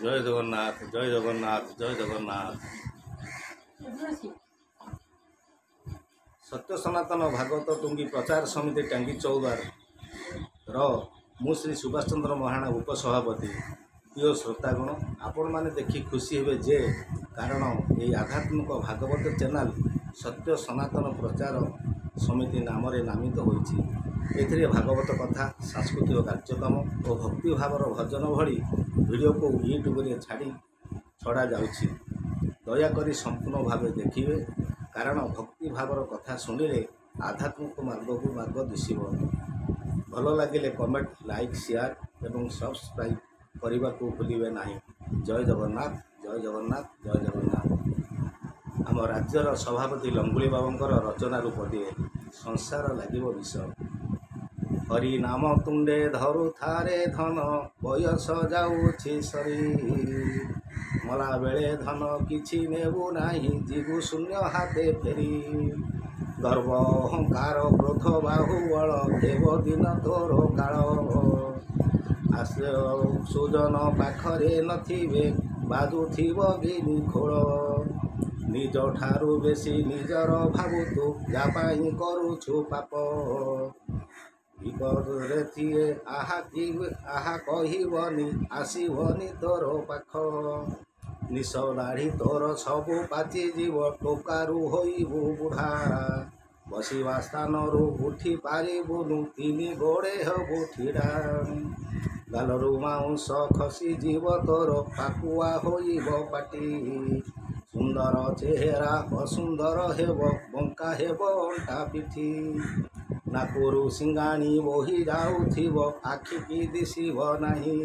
জয় জগন্নাথ, জয় জগন্নাথ, জয় জগন্নাଥ। ସତ୍ୟ ସନାତନ ଭାଗବତ ଟୁଙ୍ଗି ପ୍ରଚାର ସମିତି ଟାଙ୍ଗି ଚୌଦ୍ୱାର ମୁଁ ଶ୍ରୀ ସୁଭାଷ ଚନ୍ଦ୍ର ମହାରଣା ଉପସଭାପତି। ପ୍ରିୟ ଶ୍ରୋତାଗଣ, ଆପଣମାନେ ଦେଖି ଖୁସି ହେବେ ଯେ କାରଣ ଏହି ଆଧ୍ୟାତ୍ମିକ ଭାଗବତ ଚ୍ୟାନେଲ ସତ୍ୟ ସନାତନ ପ୍ରଚାର ସମିତି ନାମରେ ନାମିତ ହୋଇଛି। ଏଥିରେ ଭାଗବତ କଥା, ସାଂସ୍କୃତିକ କାର୍ଯ୍ୟକ୍ରମ ଓ ଭକ୍ତିଭାବର ଭଜନ ଭଳି ଭିଡ଼ିଓକୁ ୟୁଟ୍ୟୁବରେ ଛଡ଼ାଯାଉଛି। ଦୟାକରି ସମ୍ପୂର୍ଣ୍ଣ ଭାବେ ଦେଖିବେ, କାରଣ ଭକ୍ତିଭାବର କଥା ଶୁଣିଲେ ଆଧ୍ୟାତ୍ମିକ ମାର୍ଗକୁ ମାର୍ଗ ଦିଶିବ। ଭଲ ଲାଗିଲେ କମେଣ୍ଟ, ଲାଇକ୍, ସେୟାର ଏବଂ ସବସ୍କ୍ରାଇବ୍ କରିବାକୁ ଭୁଲିବେ ନାହିଁ। ଜୟ ଜଗନ୍ନାଥ, ଜୟ ଜଗନ୍ନାଥ, ଜୟ ଜଗନ୍ନାଥ। ଆମ ରାଜ୍ୟର ସଭାପତି ଲଙ୍ଗୁଳି ବାବୁଙ୍କର ରଚନା ରୂପଟିଏ ସଂସାର ଲାଗିବ ବିଷ। ହରି ନାମ ତୁଣ୍ଡେ ଧରୁଥାରେ ଧନ, ବୟସ ଯାଉଛି ସରି। ମଲା ବେଳେ ଧନ କିଛି ନେବୁ ନାହିଁ, ଯିବୁ ଶୂନ୍ୟ ହାତେ ଫେରି। ଗର୍ବ ଅହଙ୍କାର କ୍ରୋଧ ବାହୁବଳ, ଦେବ ଦିନ ତୋର କାଳ। ଆଶ୍ରୟ ସୁଜନ ପାଖରେ ନଥିବେ, ବାଜୁଥିବ ଗିନି ଖୋଳ। ନିଜ ଠାରୁ ବେଶୀ ନିଜର ଭାବୁତୁ, ଯା ପାଇଁ କରୁଛୁ ପାପ। ବିପଦରେ ଥିଏ ଆହା କହିବନି, ଆସିବନି ତୋର ପାଖ। ନିଶ ଦାଢ଼ି ତୋର ସବୁ ପାଚିଯିବ, ଟୋକାରୁ ହୋଇବୁ ବୁଢ଼ା। ବସିବା ସ୍ଥାନରୁ ଉଠି ପାରିବୁନୁ, ତିନି ଗୋଡ଼େ ହବୁ ଛିଡ଼ା। ଗାଲରୁ ମାଉଁସ ଖସିଯିବ ତୋର, ପାକୁଆ ହୋଇବ ପାଟି। ସୁନ୍ଦର ଚେହେରା ଅସୁନ୍ଦର ହେବ, ବଙ୍କା ହେବ ଅଣ୍ଟା ପିଠି। ନାକରୁ ସିଙ୍ଗାଣି ବୋହି ଯାଉଥିବ, ଆଖିକି ଦିଶିବ ନାହିଁ।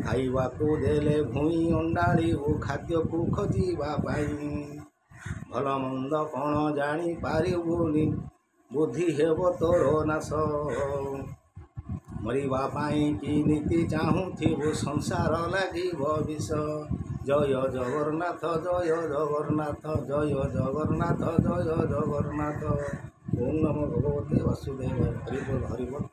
ଖାଇବାକୁ ଦେଲେ ଭୁଇଁ ଅଣ୍ଡାଳିବୁ, ଖାଦ୍ୟକୁ ଖୋଜିବା ପାଇଁ। ଭଲ ମନ୍ଦ କ'ଣ ଜାଣିପାରିବୁନି, ବୁଦ୍ଧି ହେବ ତୋର ନାଶ। ମରିବା ପାଇଁ କି ନୀତି ଚାହୁଁଥିବୁ, ସଂସାର ଲାଗିବ ବିଷ। ଜୟ ଜଗନ୍ନାଥ, ଜୟ ଜଗନ୍ନାଥ, ଜୟ ଜଗନ୍ନାଥ, ଜୟ ଜଗନ୍ନାଥ। ଓಂ ନମୋ ଭଗବତେ ବାସୁଦେବାୟ। ହରି ବୋଲ, ହରି ବୋଲ।